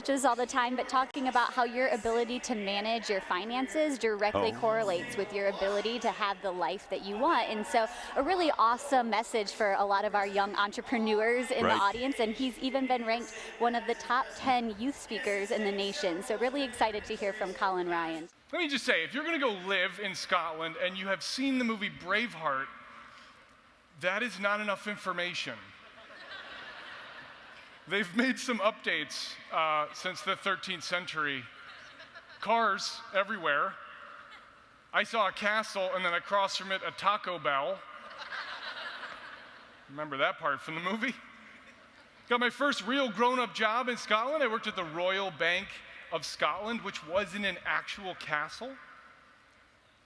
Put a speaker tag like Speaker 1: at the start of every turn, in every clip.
Speaker 1: coaches all the time, but talking about how your ability to manage your finances directly
Speaker 2: Oh,
Speaker 1: correlates with your ability to have the life that you want. And so, a really awesome message for a lot of our young entrepreneurs in the
Speaker 2: right.
Speaker 1: audience. And he's even been ranked one of the top 10 youth speakers in the nation. So, really excited to hear from Colin Ryan.
Speaker 3: Let me just say, if you're going to go live in Scotland and you have seen the movie Braveheart, that is not enough information. They've made some updates since the 13th century. Cars everywhere. I saw a castle and then across from it a Taco Bell. Remember that part from the movie? Got my first real grown-up job in Scotland. I worked at the Royal Bank of Scotland, which was in an actual castle.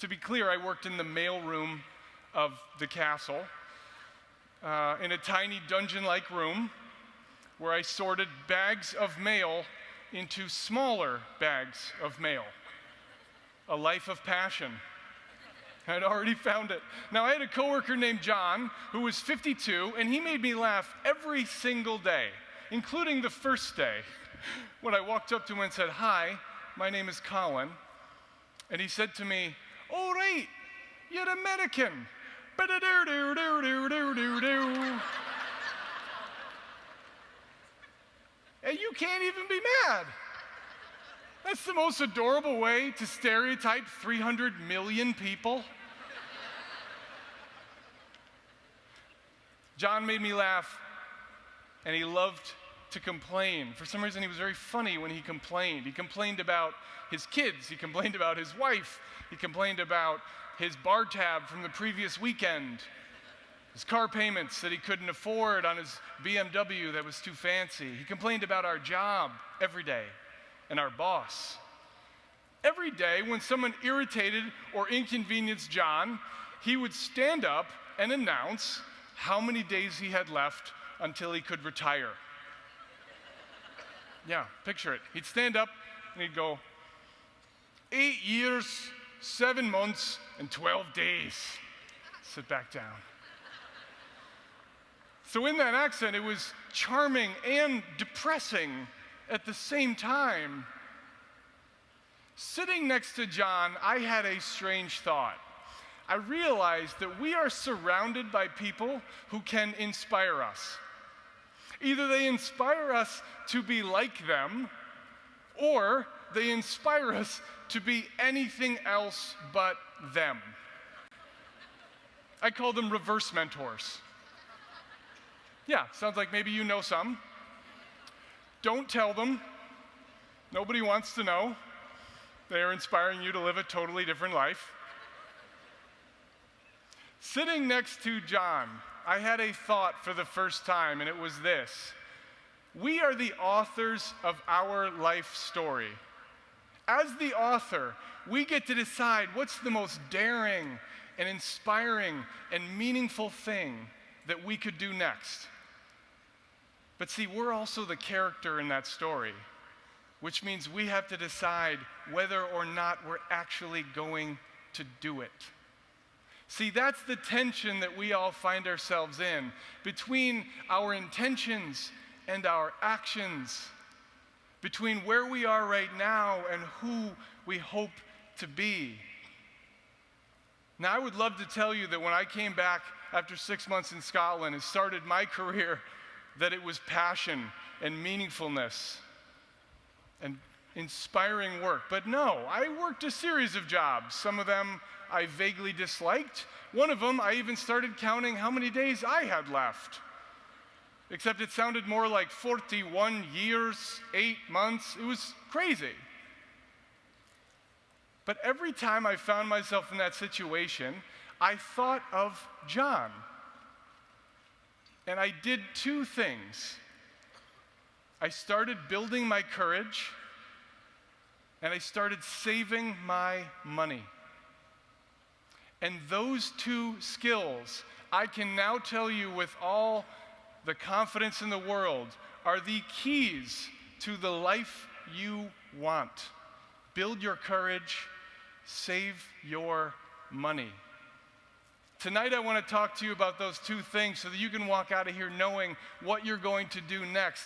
Speaker 3: To be clear, I worked in the mailroom of the castle, in a tiny dungeon-like room where I sorted bags of mail into smaller bags of mail. A life of passion. I'd already found it. Now, I had a coworker named John who was 52, and he made me laugh every single day, including the first day when I walked up to him and said, "Hi, my name is Colin." And he said to me, "Oh, right, you're American." Ba-da-do-do-do-do-do-do-do. And you can't even be mad. That's the most adorable way to stereotype 300 million people. John made me laugh, and he loved to complain. For some reason, he was very funny when he complained. He complained about his kids. He complained about his wife. He complained about his bar tab from the previous weekend, his car payments that he couldn't afford on his BMW that was too fancy. He complained about our job every day and our boss. Every day when someone irritated or inconvenienced John, he would stand up and announce how many days he had left until he could retire. Yeah, picture it. He'd stand up and he'd go, 8 years, 7 months, and 12 days. Sit back down. So in that accent, it was charming and depressing at the same time. Sitting next to John, I had a strange thought. I realized that we are surrounded by people who can inspire us. Either they inspire us to be like them, or they inspire us to be anything else but them. I call them reverse mentors. Yeah, sounds like maybe you know some. Don't tell them. Nobody wants to know. They are inspiring you to live a totally different life. Sitting next to John, I had a thought for the first time, and it was this. We are the authors of our life story. As the author, we get to decide what's the most daring and inspiring and meaningful thing that we could do next. But see, we're also the character in that story, which means we have to decide whether or not we're actually going to do it. See, that's the tension that we all find ourselves in between our intentions and our actions, between where we are right now and who we hope to be. Now, I would love to tell you that when I came back after 6 months in Scotland and started my career, that it was passion and meaningfulness and inspiring work. But no, I worked a series of jobs. Some of them I vaguely disliked. One of them, I even started counting how many days I had left. Except it sounded more like 41 years, 8 months. It was crazy. But every time I found myself in that situation, I thought of John. And I did 2 things. I started building my courage, and I started saving my money. And those 2 skills, I can now tell you with all the confidence in the world, are the keys to the life you want. Build your courage, save your money. Tonight I want to talk to you about those 2 things so that you can walk out of here knowing what you're going to do next.